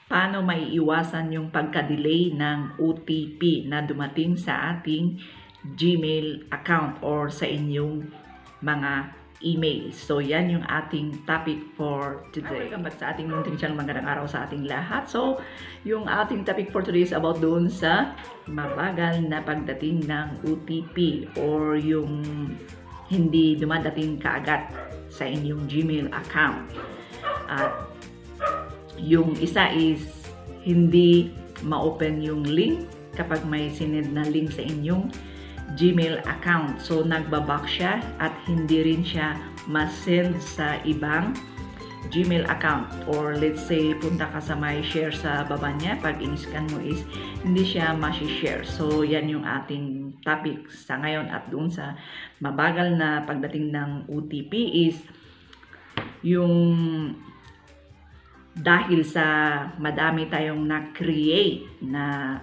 paano maiiwasan yung pagka-delay ng OTP na dumating sa ating Gmail account or sa inyong mga email. So, yan yung ating topic for today. Welcome back sa ating munting channel. Magandang araw sa ating lahat. So, yung ating topic for today is about doon sa mabagal na pagdating ng OTP or yung hindi dumadating kaagad sa inyong Gmail account. At yung isa is hindi ma-open yung link kapag may sinend na link sa inyong Gmail account. So, nagbaback siya at hindi rin siya ma-send sa ibang Gmail account. Or let's say, punta ka sa may share sa baba niya. Pag in-scan mo is hindi siya ma-share. So, yan yung ating topic sa ngayon. At doon sa mabagal na pagdating ng OTP is yung dahil sa madami tayong na-create na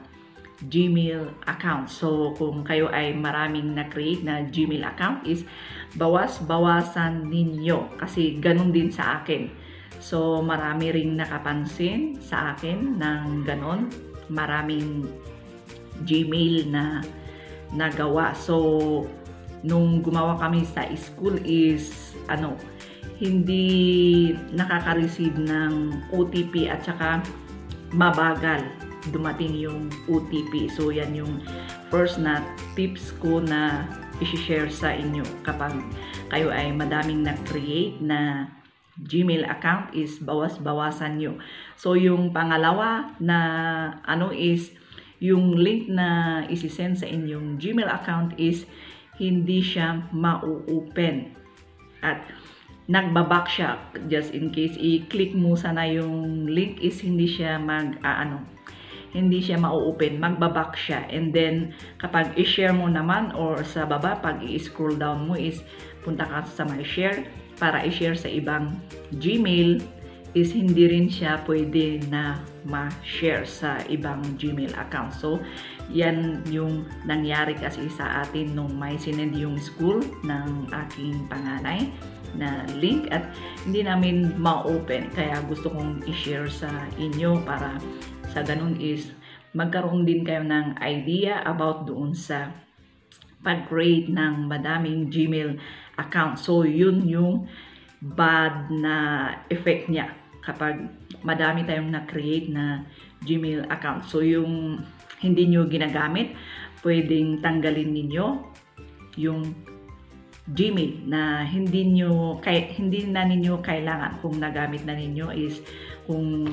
Gmail account. So, kung kayo ay maraming na-create na Gmail account is bawas-bawasan ninyo. Kasi ganun din sa akin. So, marami ring nakapansin sa akin ng ganun. Maraming Gmail na nagawa. So, nung gumawa kami sa school is, hindi nakaka-receive ng OTP at saka mabagal dumating yung OTP. So, yan yung first na tips ko na i-share sa inyo. Kapag kayo ay madaming na-create na Gmail account is bawas-bawasan nyo. So, yung pangalawa na is yung link na isi-send sa inyong Gmail account is hindi siya ma-open. At nagbaback siya. Just in case, i-click mo sana yung link is hindi siya hindi siya ma-open, magbaback siya. And then, kapag i-share mo naman or sa baba, pag i-scroll down mo is punta ka sa my share para i-share sa ibang Gmail is hindi rin siya pwede na ma-share sa ibang Gmail account. So, yan yung nangyari kasi sa atin nung may sinend yung school ng aking panganay na link at hindi namin ma-open. Kaya gusto kong i-share sa inyo para sa ganun is magkaroon din kayo ng idea about doon sa pag-create ng madaming Gmail account. So, yun yung bad na effect niya kapag madami tayong na-create na Gmail account. So, yung hindi nyo ginagamit, pwedeng tanggalin ninyo yung Gmail na hindi na ninyo kailangan. Kung nagamit na ninyo is kung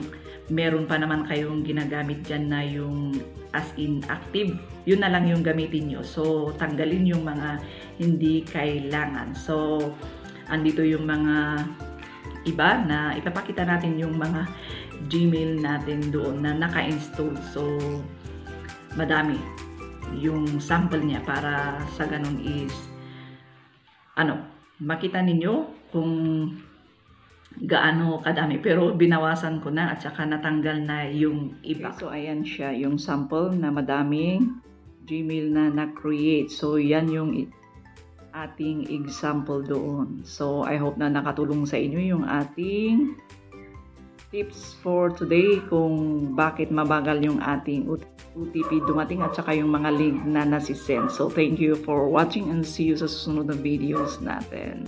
meron pa naman kayong ginagamit dyan na yung as in active, yun na lang yung gamitin nyo. So, tanggalin yung mga hindi kailangan. So, andito yung mga iba na ipapakita natin yung mga Gmail natin doon na naka-install. So, madami yung sample niya para sa ganun is makita ninyo kung gaano kadami. Pero binawasan ko na at saka natanggal na yung iba. Okay, so, ayan siya, yung sample na madaming Gmail na na-create. So, yan yung ating example doon. So, I hope na nakatulong sa inyo yung ating tips for today kung bakit mabagal yung ating OTP dumating at saka yung mga link na nasisend. So, thank you for watching and see you sa susunod na videos natin.